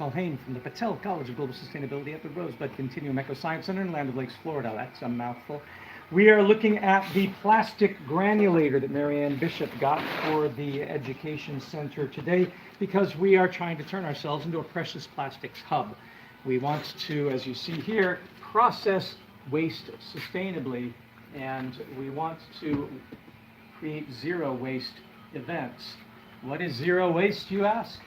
Culhane from the Patel College of Global Sustainability at the Rosebud Continuum Eco Science Center in Land of Lakes, Florida. That's a mouthful. We are looking at the plastic granulator that Marianne Bishop got for the Education Center today because we are trying to turn ourselves into a precious plastics hub. We want to, as you see here, process waste sustainably, and we want to create zero waste events. What is zero waste, you ask?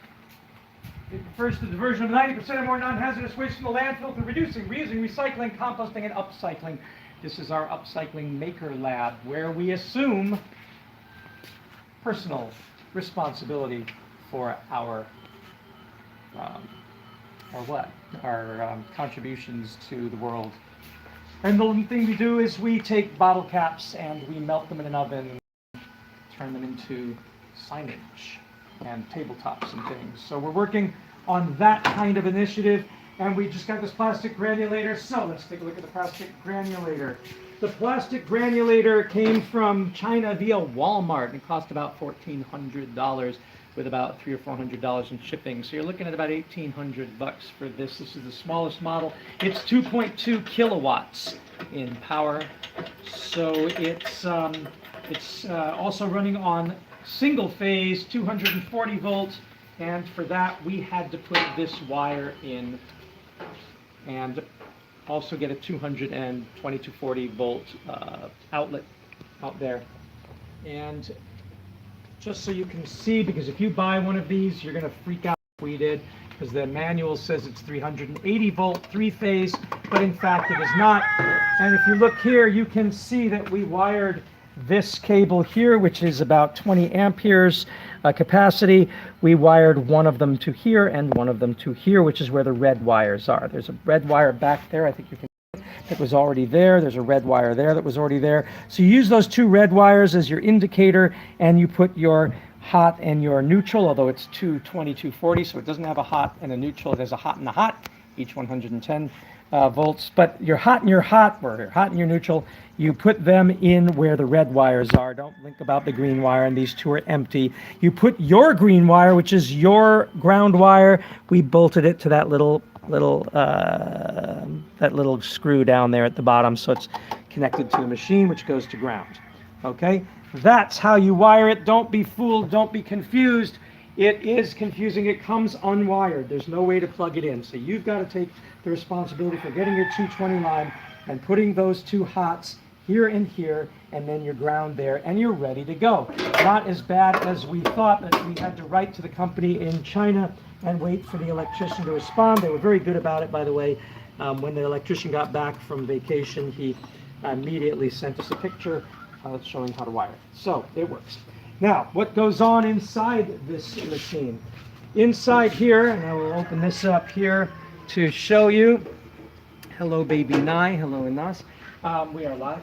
It refers to the diversion of 90% or more non-hazardous waste from the landfill through reducing, reusing, recycling, composting, and upcycling. This is our upcycling maker lab, where we assume personal responsibility for our contributions to the world. And the thing we do is we take bottle caps and we melt them in an oven and turn them into signage and tabletops and things. So we're working on that kind of initiative, and we just got this plastic granulator. So let's take a look at the plastic granulator. The plastic granulator came from China via Walmart and cost about $1,400 with about $300 or $400 in shipping. So you're looking at about $1,800 for this. This is the smallest model. It's 2.2 kilowatts in power. So it's also running on single phase 240 volts, and for that we had to put this wire in and also get a 220 to 40 volt outlet out there. And just so you can see, because if you buy one of these, you're going to freak out like we did, because the manual says it's 380 volt, three phase, but in fact it is not. And if you look here, you can see that we wired this cable here, which is about 20 amperes capacity. We wired one of them to here and one of them to here, which is where the red wires are. There's a red wire back there, I think you can see it, that was already there. There's a red wire there that was already there. So you use those two red wires as your indicator, and you put your hot and your neutral, although it's 220, 240, so it doesn't have a hot and a neutral. There's a hot and a hot, each 110 volts. But your hot and your hot, or your hot and your neutral, you put them in where the red wires are. Don't think about the green wire, and these two are empty. You put your green wire, which is your ground wire. We bolted it to that little screw down there at the bottom, so it's connected to the machine, which goes to ground. Okay, that's how you wire it. Don't be fooled. Don't be confused. It is confusing. It comes unwired. There's no way to plug it in. So you've got to take the responsibility for getting your 220 line and putting those two hots here and here, and then your ground there, and you're ready to go. Not as bad as we thought, that we had to write to the company in China and wait for the electrician to respond. They were very good about it, by the way. When the electrician got back from vacation, he immediately sent us a picture showing how to wire it. So it works. Now, what goes on inside this machine? Inside here, and I will open this up here to show you. Hello, baby Nye. Hello, Inas. We are live.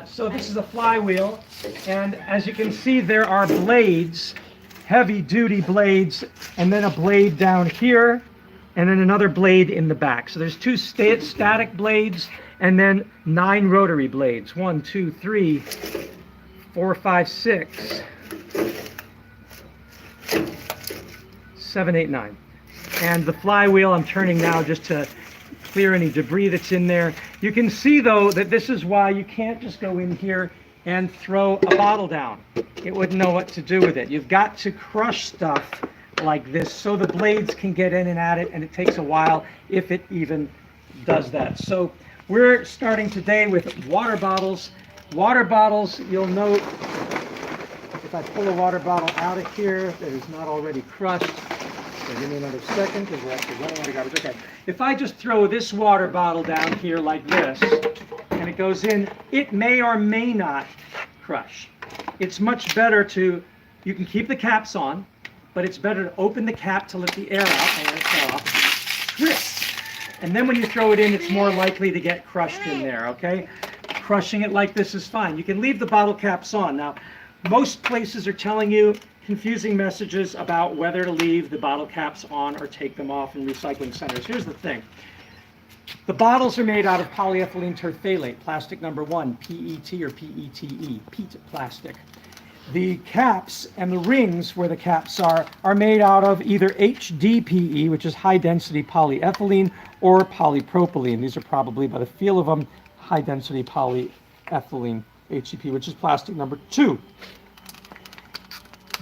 So this is a flywheel, and as you can see, there are blades, heavy-duty blades, and then a blade down here, and then another blade in the back. So there's two static blades, and then 9 rotary blades. 1, 2, 3, 4, 5, 6, 7, 8, 9. And the flywheel I'm turning now just to clear any debris that's in there. You can see, though, that this is why you can't just go in here and throw a bottle down. It wouldn't know what to do with it. You've got to crush stuff like this so the blades can get in and at it, and it takes a while if it even does that. So we're starting today with water bottles. Water bottles, you'll note, if I pull a water bottle out of here that is not already crushed, so give me another second because we're actually running out of garbage. Okay, if I just throw this water bottle down here like this, and it goes in, it may or may not crush. It's much better to, you can keep the caps on, but it's better to open the cap to let the air out, and it's off, twist, and then when you throw it in, it's more likely to get crushed in there, okay? Crushing it like this is fine. You can leave the bottle caps on. Now, most places are telling you confusing messages about whether to leave the bottle caps on or take them off in recycling centers. Here's the thing. The bottles are made out of polyethylene terephthalate, plastic number 1, PET or PETE, peat plastic. The caps and the rings where the caps are made out of either HDPE, which is high density polyethylene, or polypropylene. These are probably, by the feel of them, high density polyethylene, HDPE, which is plastic number 2.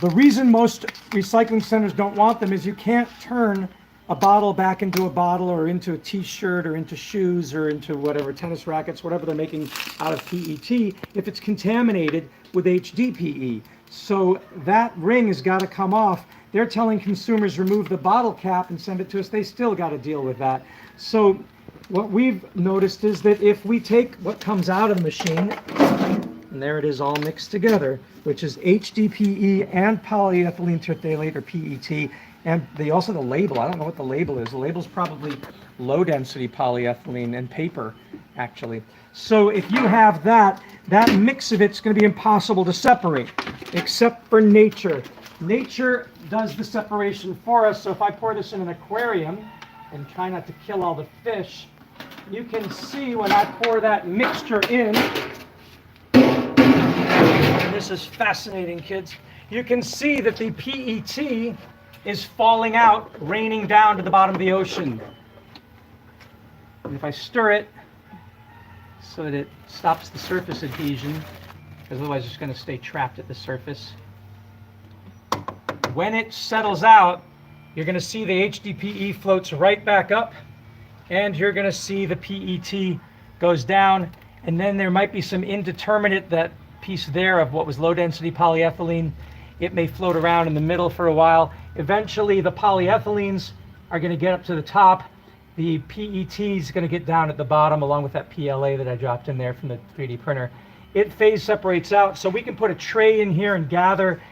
The reason most recycling centers don't want them is you can't turn a bottle back into a bottle or into a t-shirt or into shoes or into whatever, tennis rackets, whatever they're making out of PET, if it's contaminated with HDPE. So that ring has got to come off. They're telling consumers remove the bottle cap and send it to us. They still got to deal with that. So what we've noticed is that if we take what comes out of the machine, and there it is all mixed together, which is HDPE and polyethylene terephthalate or PET, and they also, the label, I don't know what the label is. The label's probably low density polyethylene and paper, actually. So if you have that mix of it's going to be impossible to separate, except for nature. Nature does the separation for us. So if I pour this in an aquarium and try not to kill all the fish, you can see when I pour that mixture in, and this is fascinating, kids, you can see that the PET is falling out, raining down to the bottom of the ocean. And if I stir it so that it stops the surface adhesion, because otherwise it's going to stay trapped at the surface. When it settles out, you're going to see the HDPE floats right back up, and you're going to see the PET goes down, and then there might be some indeterminate, that piece there of what was low density polyethylene. It may float around in the middle for a while. Eventually the polyethylenes are going to get up to the top. The PET is going to get down at the bottom along with that PLA that I dropped in there from the 3D printer. It phase separates out, so we can put a tray in here and gather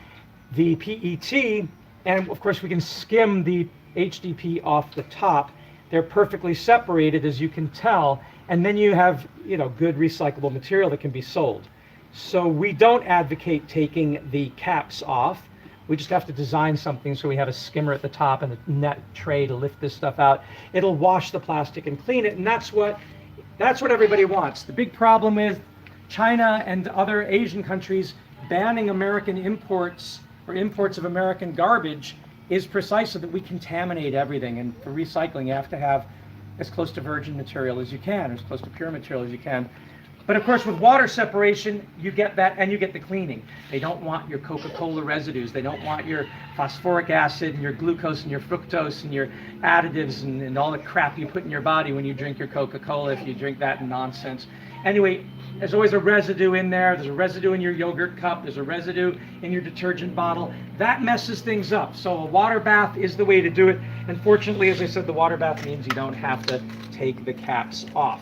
the PET, and of course we can skim the HDP off the top. They're perfectly separated, as you can tell, and then you have, you know, good recyclable material that can be sold. So we don't advocate taking the caps off. We just have to design something so we have a skimmer at the top and a net tray to lift this stuff out. It'll wash the plastic and clean it, and that's what everybody wants. The big problem with China and other Asian countries banning American imports or imports of American garbage is precisely that we contaminate everything. And for recycling, you have to have as close to virgin material as you can, or as close to pure material as you can. But of course, with water separation, you get that, and you get the cleaning. They don't want your Coca-Cola residues. They don't want your phosphoric acid and your glucose and your fructose and your additives and all the crap you put in your body when you drink your Coca-Cola, if you drink that nonsense. Anyway, there's always a residue in there. There's a residue in your yogurt cup. There's a residue in your detergent bottle. That messes things up. So a water bath is the way to do it. And fortunately, as I said, the water bath means you don't have to take the caps off.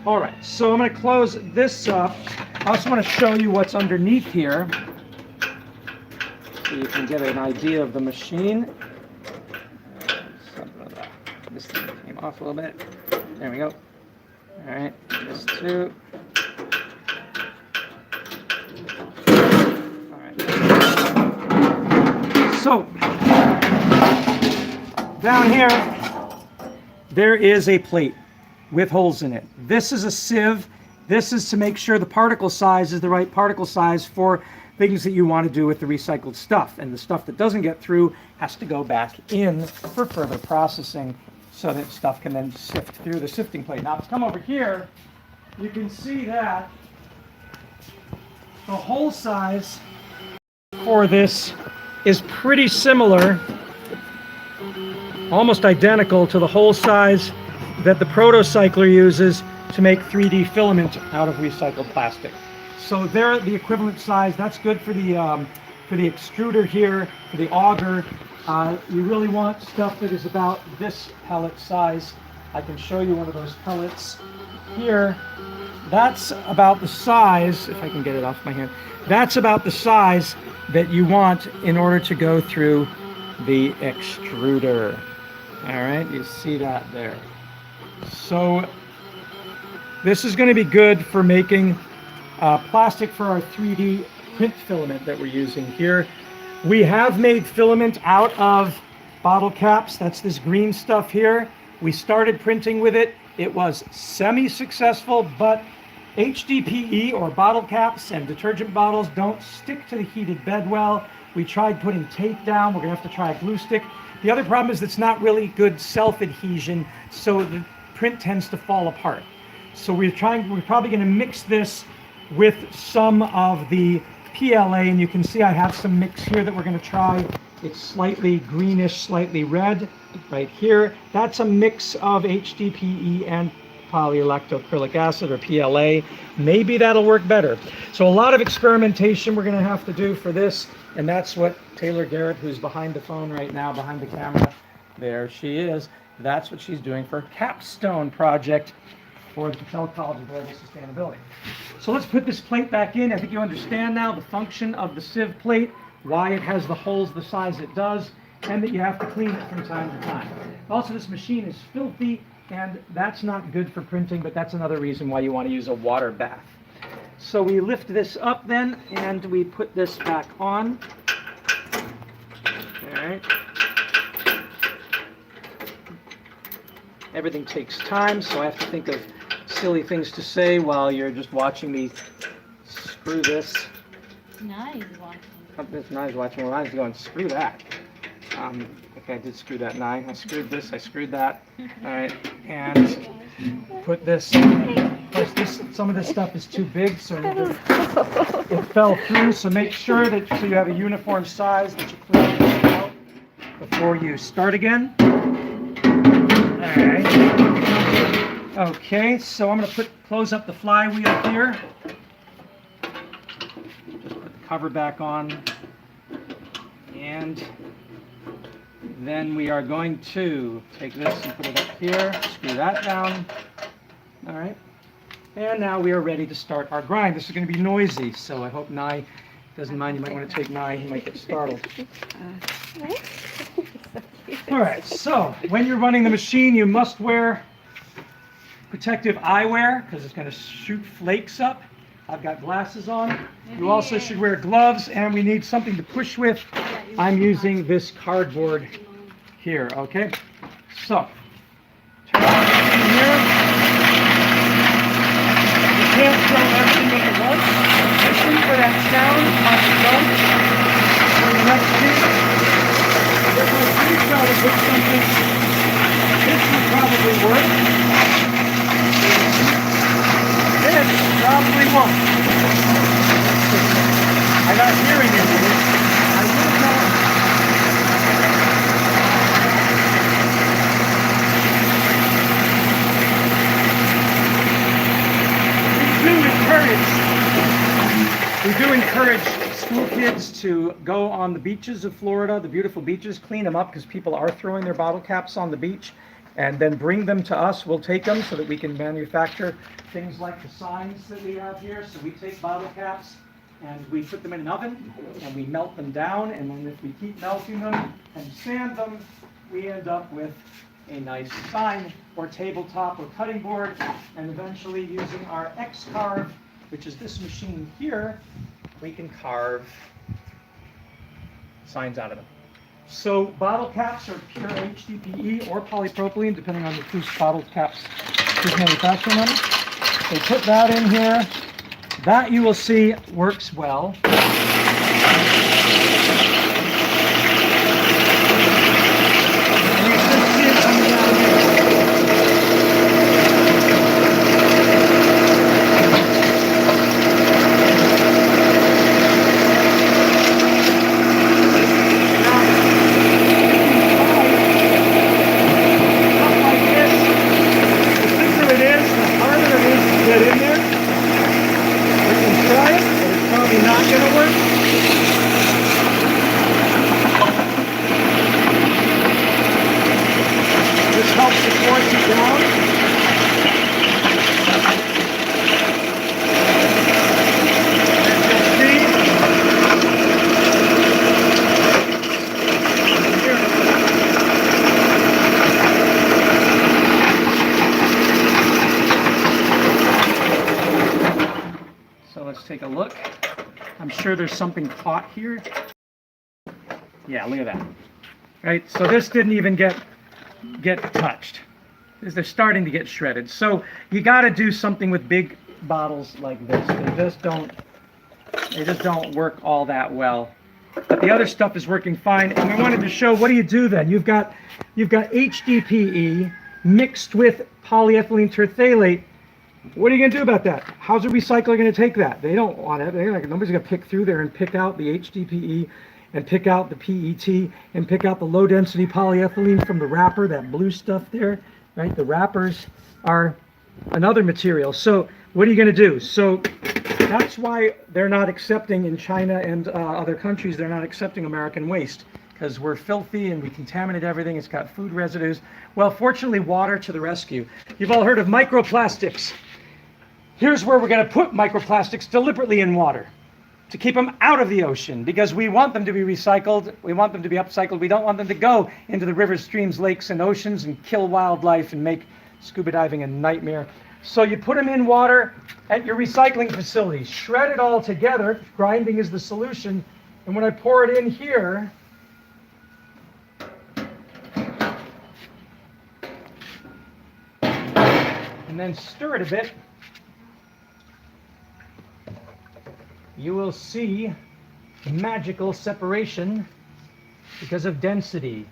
All right, so I'm going to close this up. I also want to show you what's underneath here, so you can get an idea of the machine. This thing came off a little bit. There we go. All right, this too. All right. So, down here, there is a plate with holes in it. This is a sieve. This is to make sure the particle size is the right particle size for things that you want to do with the recycled stuff. And the stuff that doesn't get through has to go back in for further processing so that stuff can then sift through the sifting plate. Now, if you come over here, you can see that the hole size for this is pretty similar, almost identical to the hole size that the protocycler uses to make 3D filament out of recycled plastic. So they're the equivalent size. That's good for the extruder here, for the auger. You really want stuff that is about this pellet size. I can show you one of those pellets here. That's about the size, if I can get it off my hand, that's about the size that you want in order to go through the extruder. All right, you see that there. So this is going to be good for making plastic for our 3D print filament that we're using here. We have made filament out of bottle caps. That's this green stuff here. We started printing with it. It was semi-successful, but HDPE or bottle caps and detergent bottles don't stick to the heated bed well. We tried putting tape down. We're gonna have to try a glue stick. The other problem is it's not really good self-adhesion, so the print tends to fall apart. So we're probably gonna mix this with some of the PLA, and you can see I have some mix here that we're gonna try. It's slightly greenish, slightly red right here. That's a mix of HDPE and polylactocrylic acid, or PLA. Maybe that'll work better. So a lot of experimentation we're going to have to do for this, and that's what Taylor Garrett, who's behind the phone right now, behind the camera, there she is. That's what she's doing for her capstone project for the Patel College of Global Sustainability. So let's put this plate back in. I think you understand now the function of the sieve plate, why it has the holes the size it does, and that you have to clean it from time to time. Also, this machine is filthy, and that's not good for printing, but that's another reason why you want to use a water bath. So we lift this up then, and we put this back on. All right. Everything takes time, so I have to think of silly things to say while you're just watching me screw this. Nice watching. This Nye's watching. Well, I was going, screw that. Okay, I did screw that Nye. I screwed this, I screwed that. All right, and put this. Of course, some of this stuff is too big, so it fell through. So make sure that so you have a uniform size, that you clean this out before you start again. All right. Okay, so I'm going to close up the flywheel here. Just put the cover back on, and then we are going to take this and put it up here, screw that down. All right, and now we are ready to start our grind. This is going to be noisy, so I hope Nye doesn't mind. You might want to take Nye, he might get startled. All right, so when you're running the machine, you must wear protective eyewear because it's going to shoot flakes up. I've got glasses on. You also should wear gloves, and we need something to push with. I'm using this cardboard here, okay? So, turn on everything here. You can't throw everything at once. Listen for that sound on the drum for the next piece. If I really try to put something, this would probably work. This probably won't. I got hearing injuries. I will know. We do encourage school kids to go on the beaches of Florida, the beautiful beaches, clean them up because people are throwing their bottle caps on the beach, and then bring them to us. We'll take them so that we can manufacture things like the signs that we have here. So we take bottle caps and we put them in an oven and we melt them down, and then if we keep melting them and sand them, we end up with a nice sign or tabletop or cutting board, and eventually using our X-Carve, which is this machine here, we can carve signs out of them. So bottle caps are pure HDPE or polypropylene, depending on whose bottle caps who's manufacturing them. So put that in here. That, you will see, works well. Take a look. I'm sure there's something caught here. Yeah, look at that. Right, so this didn't even get touched. They're starting to get shredded. So you got to do something with big bottles like this. They just don't work all that well. But the other stuff is working fine. And I wanted to show, what do you do then? You've got HDPE mixed with polyethylene terephthalate. What are you going to do about that? How's a recycler going to take that? They don't want it. Nobody's going to pick through there and pick out the HDPE and pick out the PET and pick out the low density polyethylene from the wrapper, that blue stuff there, right? The wrappers are another material. So what are you going to do? So that's why they're not accepting in China and other countries, they're not accepting American waste, because we're filthy and we contaminate everything. It's got food residues. Well, fortunately, water to the rescue. You've all heard of microplastics. Here's where we're going to put microplastics deliberately in water to keep them out of the ocean, because we want them to be recycled, we want them to be upcycled, we don't want them to go into the rivers, streams, lakes, and oceans and kill wildlife and make scuba diving a nightmare. So you put them in water at your recycling facilities, shred it all together, grinding is the solution, and when I pour it in here, and then stir it a bit, you will see magical separation because of density.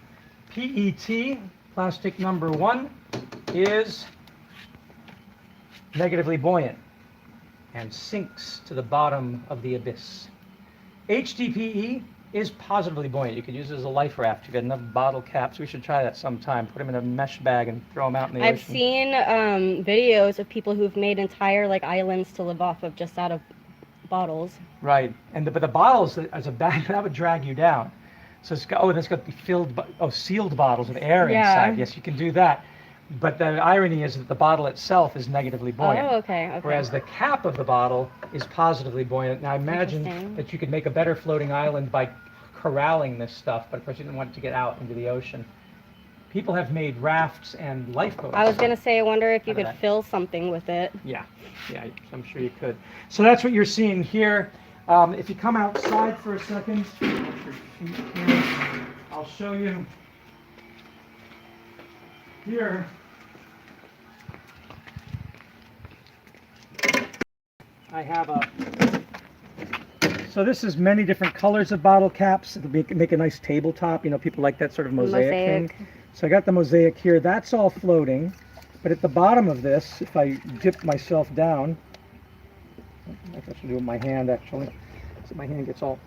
PET, plastic number 1, is negatively buoyant and sinks to the bottom of the abyss. HDPE is positively buoyant. You could use it as a life raft. You've got enough bottle caps. We should try that sometime. Put them in a mesh bag and throw them out in the ocean. I've seen videos of people who've made entire islands to live off of just out of bottles. Right, but the bottles as a bag, that would drag you down. So it's got, that's got to be filled, sealed bottles with air inside. Yes, you can do that. But the irony is that the bottle itself is negatively buoyant. Oh, okay. Whereas the cap of the bottle is positively buoyant. Now imagine that you could make a better floating island by corralling this stuff, but of course you didn't want it to get out into the ocean. People have made rafts and lifeboats. I was going to say, I wonder if you could fill something with it. Yeah, I'm sure you could. So that's what you're seeing here. If you come outside for a second, I'll show you here. I have so this is many different colors of bottle caps. It'll make a nice tabletop. People like that sort of mosaic thing. So I got the mosaic here. That's all floating. But at the bottom of this, if I dip myself down, I should do it with my hand actually. So my hand gets all.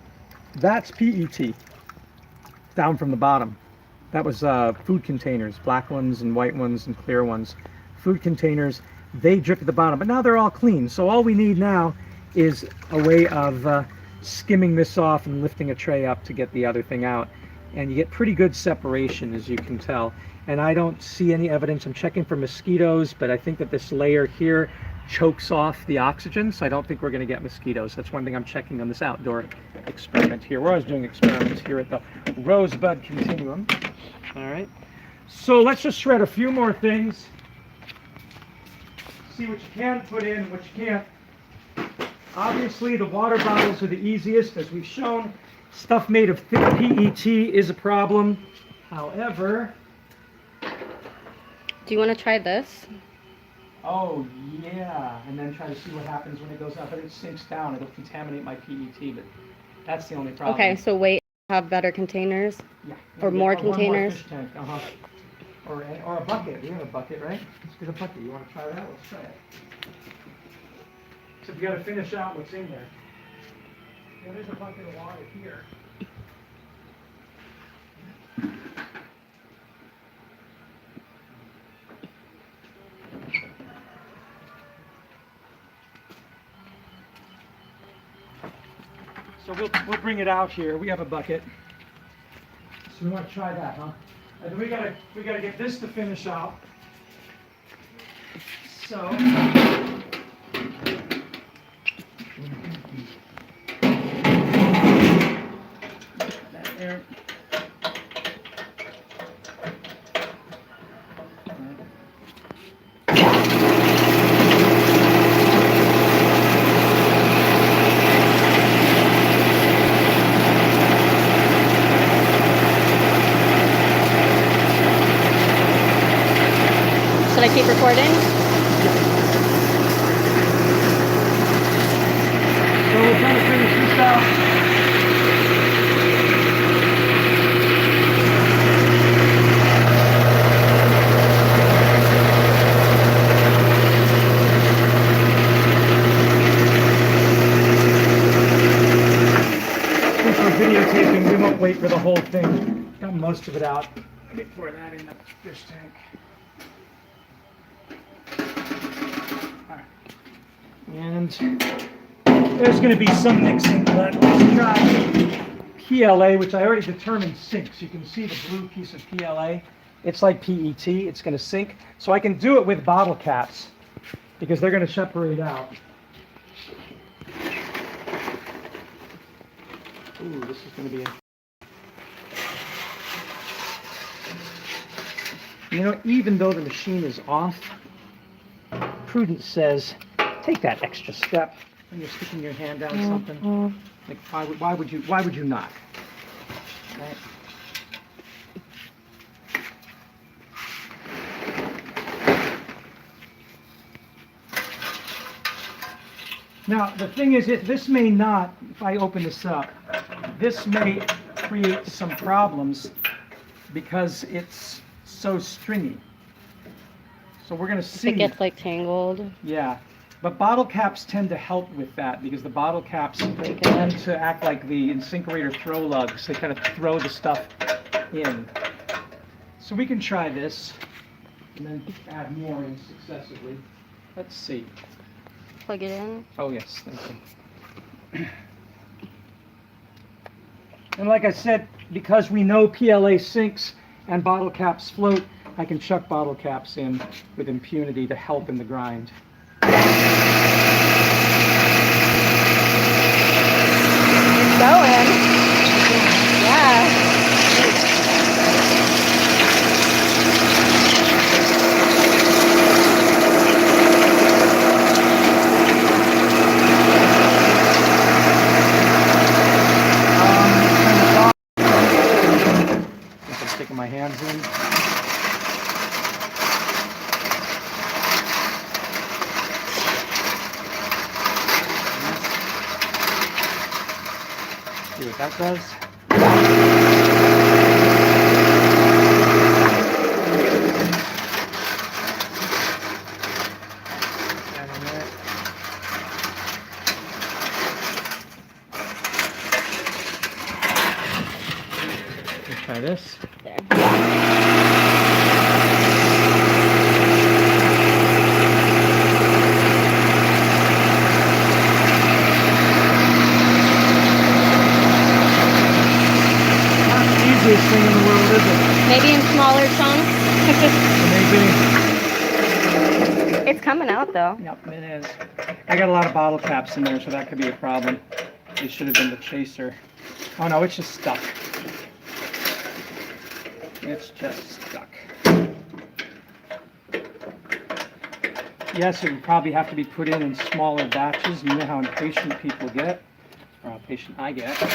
That's PET down from the bottom. That was food containers, black ones and white ones and clear ones. Food containers, they drip at the bottom, but now they're all clean. So all we need now is a way of skimming this off and lifting a tray up to get the other thing out. And you get pretty good separation, as you can tell. And I don't see any evidence. I'm checking for mosquitoes, but I think that this layer here chokes off the oxygen, so I don't think we're going to get mosquitoes. That's one thing I'm checking on this outdoor experiment here. We're always doing experiments here at the Rosebud Continuum. All right. So let's just shred a few more things. See what you can put in, what you can't. Obviously, the water bottles are the easiest, as we've shown. Stuff made of thick PET is a problem. However... Do you want to try this? Oh, yeah. And then try to see what happens when it goes up. But it sinks down. It'll contaminate my PET, but that's the only problem. Okay, so wait, have better containers? Yeah. Or more containers? One more fish tank. Or a bucket. We have a bucket, right? Let's get a bucket. You want to try that? Let's try it. Except you got to finish out what's in there. Yeah, there's a bucket of water here. So we'll bring it out here. We have a bucket. So we want to try that, huh? And then we gotta get this to finish out. So that there. Should I keep recording? So we're trying to finish this out. Since we're videotaping, we won't wait for the whole thing. Got most of it out. Let me pour that in the fish tank. All right. And there's going to be some mixing, but let's try PLA, which I already determined sinks. You can see the blue piece of PLA. It's like PET. It's going to sink. So I can do it with bottle caps because they're going to separate out. Ooh, this is going to be a... You know, even though the machine is off, prudence says, take that extra step when you're sticking your hand down something. Like, why would you not? Right? Now, the thing is, this may not, if I open this up, this may create some problems because it's so stringy. So we're going to see. It gets like tangled. Yeah. But bottle caps tend to help with that because the bottle caps tend to act like the InSinkErator throw lugs. They kind of throw the stuff in. So we can try this and then add more in successively. Let's see. Plug it in. Oh yes, thank you. And like I said, because we know PLA sinks and bottle caps float, I can chuck bottle caps in with impunity to help in the grind. It's going. Yeah. I'm sticking my hands in. See what that does. Add in there. Let's try this. There. Not the easiest thing in the world, is it? Maybe in smaller chunks. Maybe. It's coming out though. Yep, it is. I got a lot of bottle caps in there, so that could be a problem. It should have been the chaser. Oh no, it's just stuck. It's just stuck. Yes, it would probably have to be put in smaller batches. You know how impatient people get, or how patient I get. But,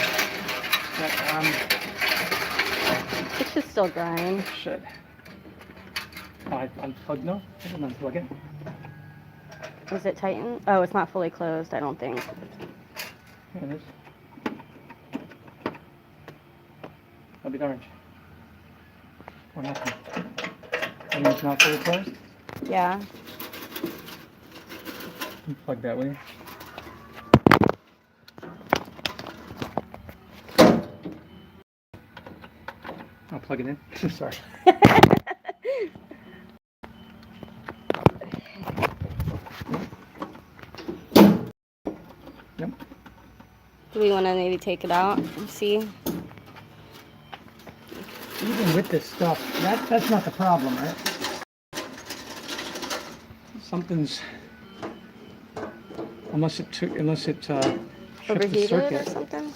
It should still grind. should. Oh, I unplugged? No, I didn't unplug it. Is it tightened? Oh, it's not fully closed, I don't think. Here it is. I'll be darned. What happened? And it's not fully closed? Yeah. Plug that way. I'll plug it in. Sorry. Yep. Do we want to maybe take it out and see? Even with this stuff, that's not the problem, right? Something's unless it shifts the Overheated circuit. or something?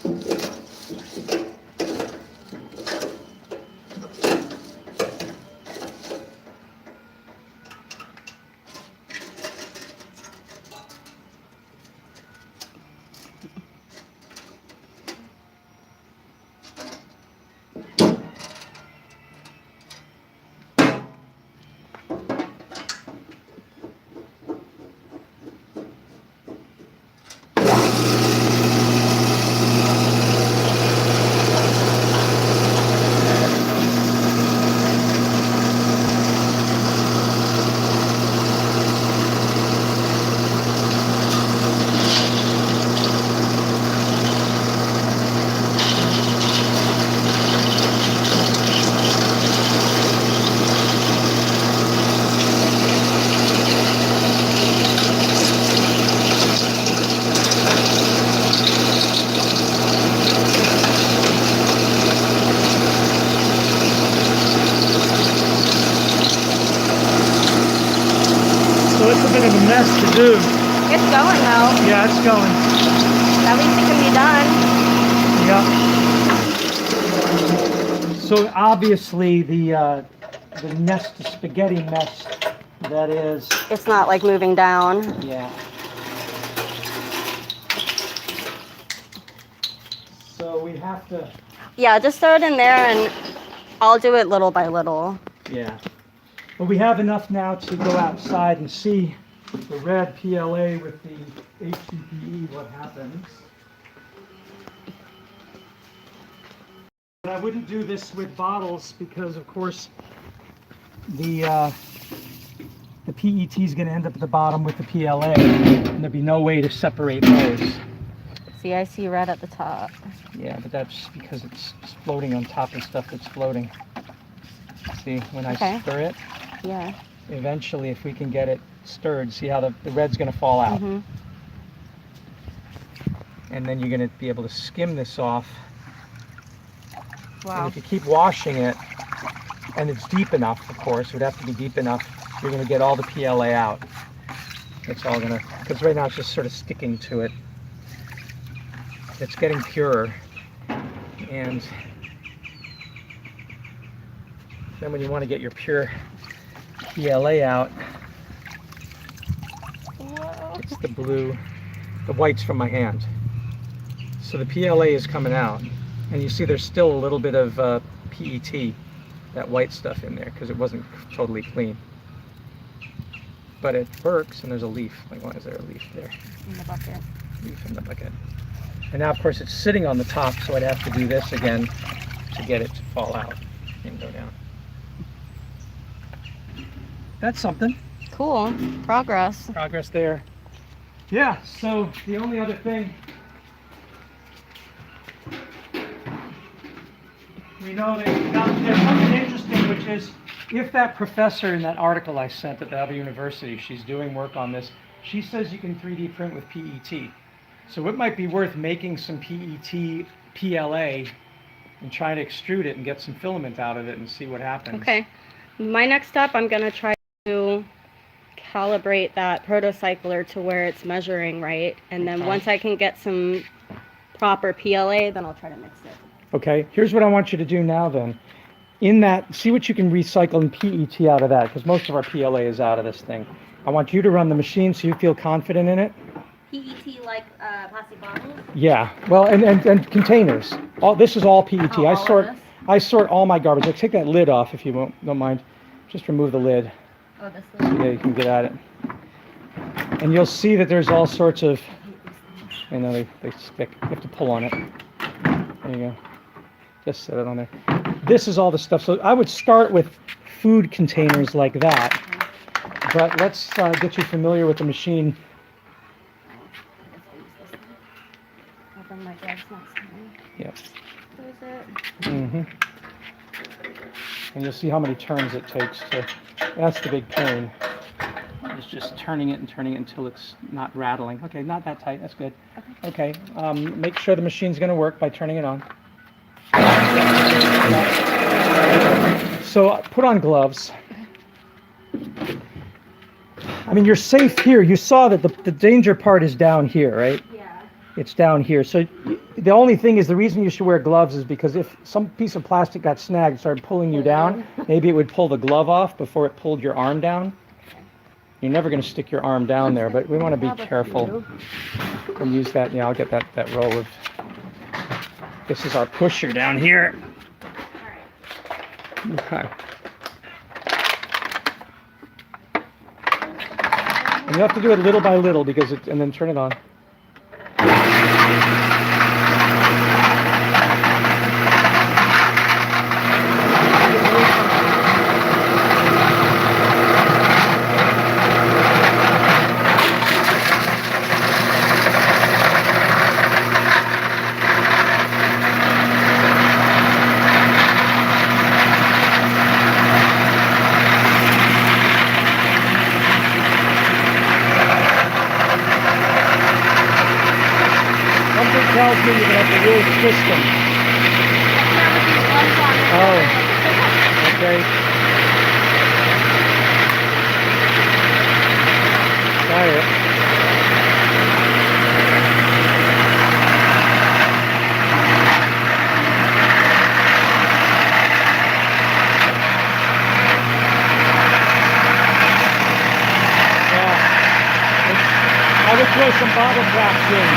bit of a mess to do. It's going though. Yeah, it's going. At least it can be done. Yeah. So obviously the nest of spaghetti mess that is. It's not like moving down. Yeah. So we have to. Yeah, just throw it in there and I'll do it little by little. Yeah. But we have enough now to go outside and see the red PLA with the HDPE, what happens. But I wouldn't do this with bottles because, of course, the PET is going to end up at the bottom with the PLA, and there'd be no way to separate those. See, I see red at the top. Yeah, but that's because it's floating on top of stuff that's floating. See, when I stir it, yeah. Eventually, if we can get it stirred, see how the red's going to fall out. Mm-hmm. And then you're going to be able to skim this off. Wow. And if you keep washing it, and it's deep enough, of course, it would have to be deep enough, you're going to get all the PLA out. It's all going to, because right now it's just sort of sticking to it. It's getting purer. And then when you want to get your pure PLA out, it's the blue, the white's from my hand. So the PLA is coming out. And you see there's still a little bit of PET, that white stuff in there, because it wasn't totally clean. But it works, and there's a leaf. Like, why is there a leaf there? In the bucket. Leaf in the bucket. And now, of course, it's sitting on the top, so I'd have to do this again to get it to fall out and go down. That's something. Cool. Progress. Progress there. Yeah, so the only other thing we know that there's something interesting, which is if that professor in that article I sent at the other university, she's doing work on this, she says you can 3D print with PET. So it might be worth making some PET PLA and trying to extrude it and get some filament out of it and see what happens. Okay. My next step, I'm going to try to calibrate that protocycler to where it's measuring right. And then once I can get some proper PLA, then I'll try to mix it. Okay, here's what I want you to do now then. In that, see what you can recycle in PET out of that, because most of our PLA is out of this thing. I want you to run the machine so you feel confident in it. PET like plastic bottles? Yeah, well, and containers. This is all PET. Oh, I sort all my garbage. Like, take that lid off if you don't mind. Just remove the lid. Oh, this So yeah, you can get at it. And you'll see that there's all sorts of, you know, they stick. You have to pull on it. There you go. Just set it on there. This is all the stuff. So I would start with food containers like that. But let's get you familiar with the machine. I'll bring my gloves next time. Yep. There's it. Mm-hmm. And you'll see how many turns it takes to. That's the big pain. It's just turning it until it's not rattling. Okay, not that tight. That's good. Okay. Make sure the machine's going to work by turning it on. So put on gloves. I mean, you're safe here. You saw that the danger part is down here, right? Yeah. It's down here. So the only thing is, the reason you should wear gloves is because if some piece of plastic got snagged and started pulling you down, maybe it would pull the glove off before it pulled your arm down. You're never going to stick your arm down there, but we want to be careful and use that. Yeah, I'll get that roll of. This is our pusher down here. Okay. And you have to do it little by little because and then turn it on. Tells me you're going to have the weird system. Oh, okay. throw some bottle caps in.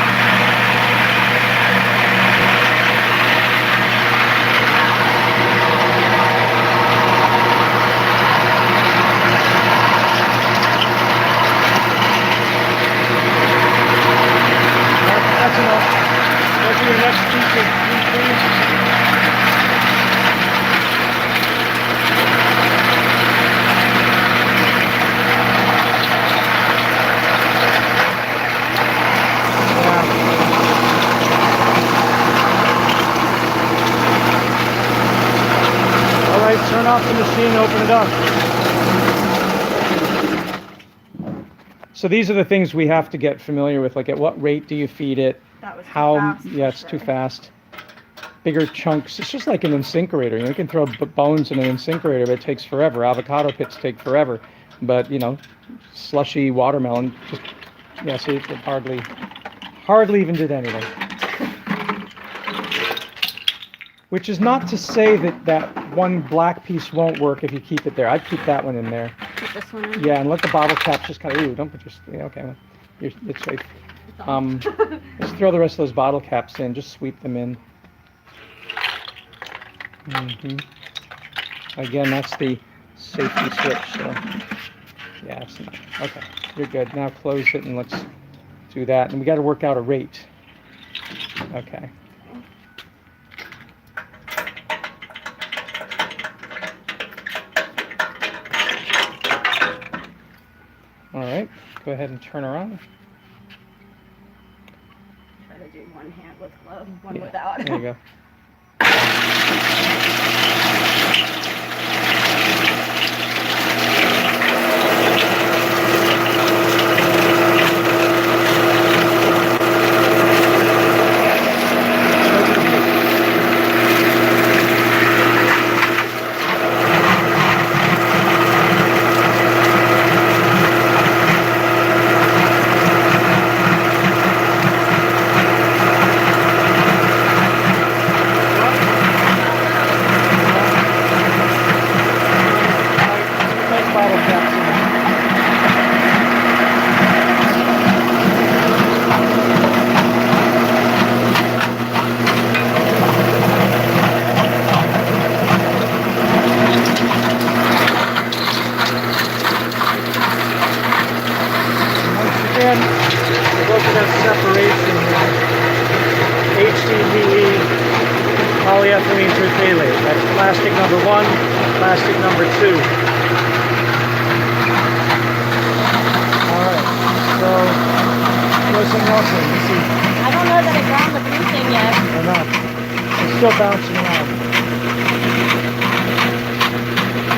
That's enough. Go to your next piece of please. All right, turn off the machine, open it up. So these are the things we have to get familiar with, like at what rate do you feed it? That was too How, fast, yeah, for it's too sure. fast. Bigger chunks. It's just like an incinerator. You know, you can throw bones in an incinerator, but it takes forever. Avocado pits take forever. But, you know, slushy watermelon, just, yeah, see, it hardly even did anything. Which is not to say that that one black piece won't work if you keep it there. I'd keep that one in there. Put this one in. Yeah, and let the bottle caps just kind of, ooh, don't put your, yeah, okay, well, it's safe. Just throw the rest of those bottle caps in, just sweep them in. Again, that's the safety switch, so, yeah, it's not, okay, you're good. Now close it and let's do that. And we got to work out a rate. Okay. All right, go ahead and turn around. Try to do one hand with glove, one Yeah, without. there you go. Bottle caps in. Once again, look at that separation here. HDPE polyethylene terephthalate. That's plastic number 1, plastic number 2. Alright, so throw something else in. Let's see. I don't know that it ground the blue thing yet. Or not. It's still bouncing around.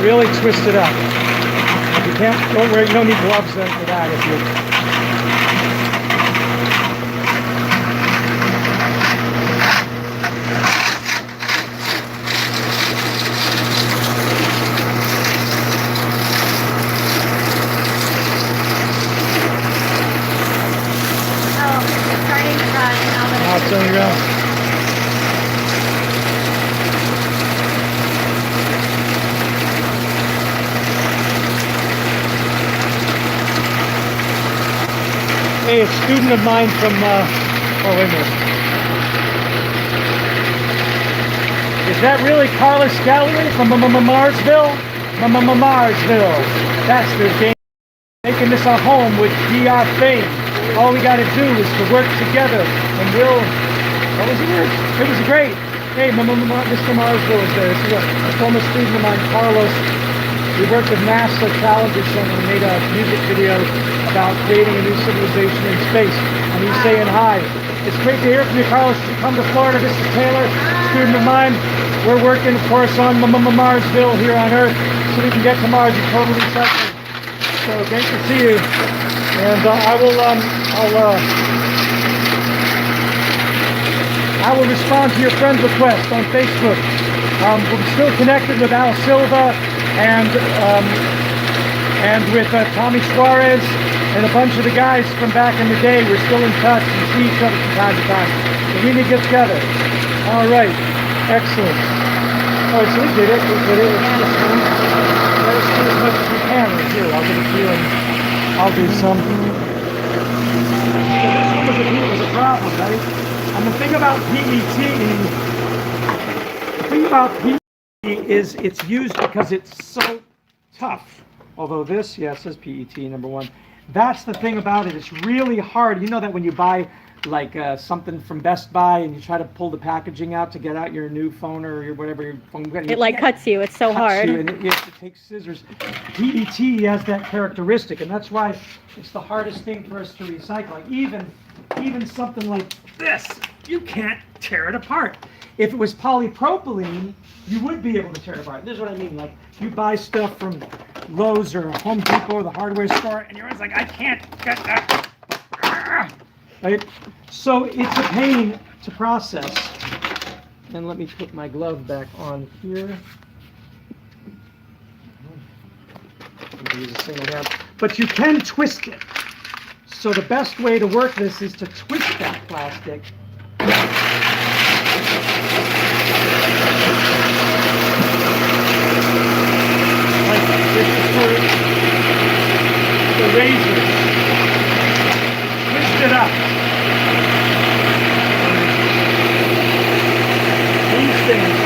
Really twist it up. If you can't, don't wear, you don't need gloves then for that if you. Oh, it's starting to run now that Now it's on your own. Hey, a student of mine from, oh, wait a minute. Is that really Carlos Gallery from Marsville? Marsville. That's their game. Making this a home with DR fame. All we got to do is to work together, and we'll. What was it? It was great. Hey, Mr. Marsville is there. This is a former student of mine, Carlos. We worked with NASA Challenger Center and made a music video about creating a new civilization in space. And he's saying hi. It's great to hear from you, Carlos. You come to Florida. This is Taylor, student of mine. We're working, of course, on Marsville here on Earth, so we can get to Mars and totally recycle. So great to see you. And I will respond to your friend request on Facebook. We're still connected with Al Silva and with Tommy Suarez and a bunch of the guys from back in the day. We're still in touch and see each other from time to time. So we need to get together. All right, excellent. All right, so we did it. Let us do as much as we can right here. I'll give it to you and I'll do some. was a problem, right? And the thing about PET is it's used because it's so tough. Although this, yeah, it says PET number one. That's the thing about it. It's really hard. You know that when you buy like something from Best Buy and you try to pull the packaging out to get out your new phone or your whatever your phone. It like cuts you. It's so hard. And you have to take scissors. PET has that characteristic, and that's why it's the hardest thing for us to recycle. Like even something like this, you can't tear it apart. If it was polypropylene, you would be able to tear it apart. This is what I mean. Like you buy stuff from Lowe's or Home Depot or the hardware store, and you're always like, I can't get that. Right? So it's a pain to process. And let me put my glove back on here. Use a single hand. But you can twist it. So the best way to work this is to twist that plastic. Like this is for the razor. Twist it up. These things.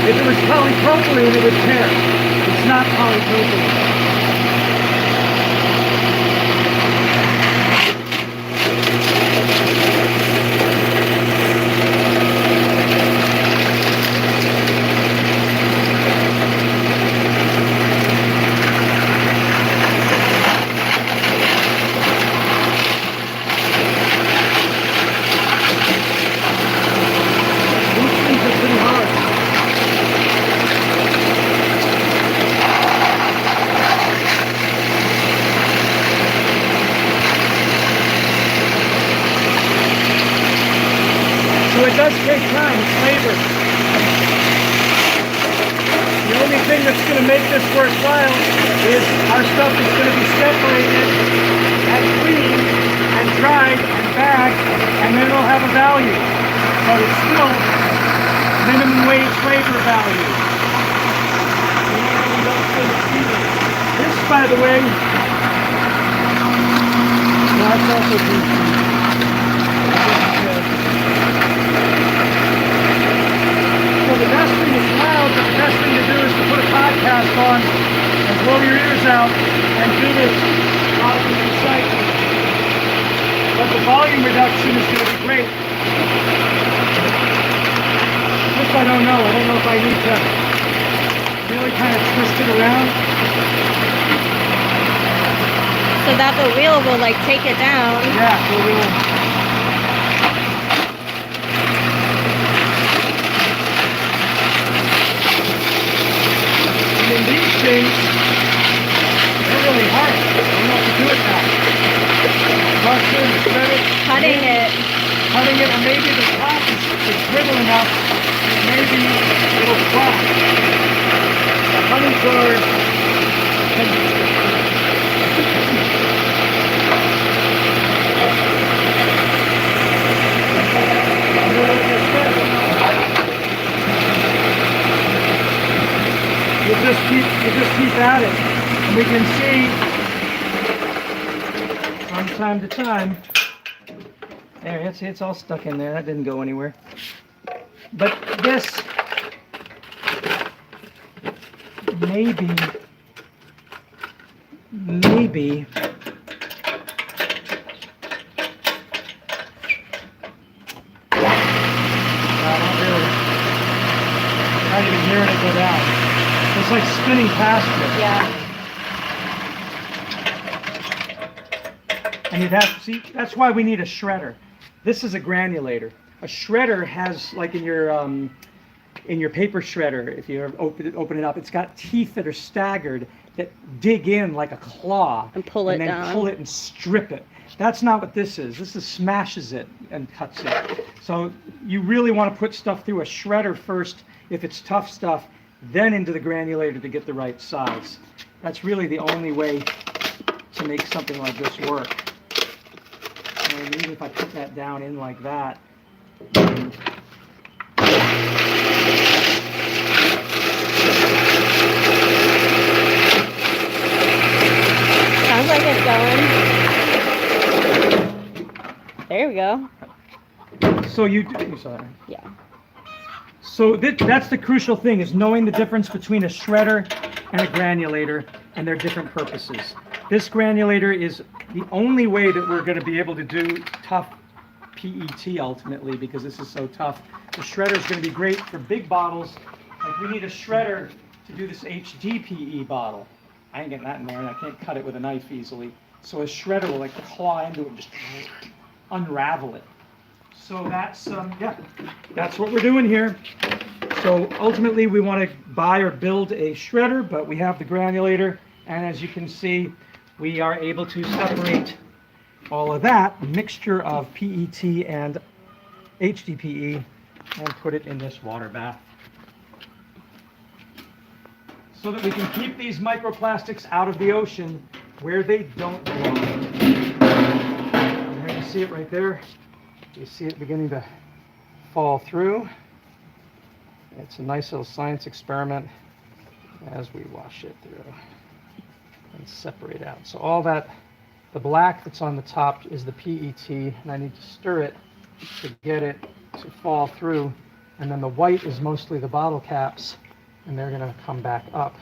If it was polypropylene, it would tear. It's not polypropylene. It does take time, it's labor. The only thing that's going to make this worthwhile is our stuff is going to be separated and cleaned and dried and bagged, and then it'll have a value. But it's still minimum wage labor value. This, by the way, that's also PET. The best thing is loud, but the best thing to do is to put a podcast on and blow your ears out and do this while you recycle. But the volume reduction is going to be great. This I don't know. I don't know if I need to really kind of twist it around. So that the wheel will like take it down. Yeah, the wheel. And these things, they're really hard. I don't know how to do it now. Mushroom, shred it. Cutting it, And maybe the top is brittle enough, and maybe it'll flop. The honey cord We'll just keep at it. And we can see from time to time. There, it's all stuck in there. That didn't go anywhere. But this maybe not really. Not even hearing it go down. It's like spinning past it. yeah. And you'd have to see, that's why we need a shredder. This is a granulator. A shredder has, like in your paper shredder, if you open it up, it's got teeth that are staggered that dig in like a claw. And pull it down. And then pull it and strip it. That's not what this is. This is smashes it and cuts it. So you really want to put stuff through a shredder first if it's tough stuff, then into the granulator to get the right size. That's really the only way to make something like this work. And even if I put that down in like that, Sounds like it's going. there we go. So you saw that, right? Yeah. So that's the crucial thing, is knowing the difference between a shredder and a granulator and their different purposes. This granulator is the only way that we're going to be able to do tough PET ultimately, because this is so tough. The shredder is going to be great for big bottles. Like we need a shredder to do this HDPE bottle. I ain't getting that in there, and I can't cut it with a knife easily. So a shredder will like claw into it and just unravel it. So that's that's what we're doing here. So ultimately we want to buy or build a shredder, but we have the granulator, and as you can see, we are able to separate all of that mixture of PET and HDPE and put it in this water bath, so that we can keep these microplastics out of the ocean where they don't belong. And there you see it right there. You see it beginning to fall through. It's a nice little science experiment as we wash it through and separate out. So all that, the black that's on the top is the PET, and I need to stir it to get it to fall through. And then the white is mostly the bottle caps, and they're going to come back up.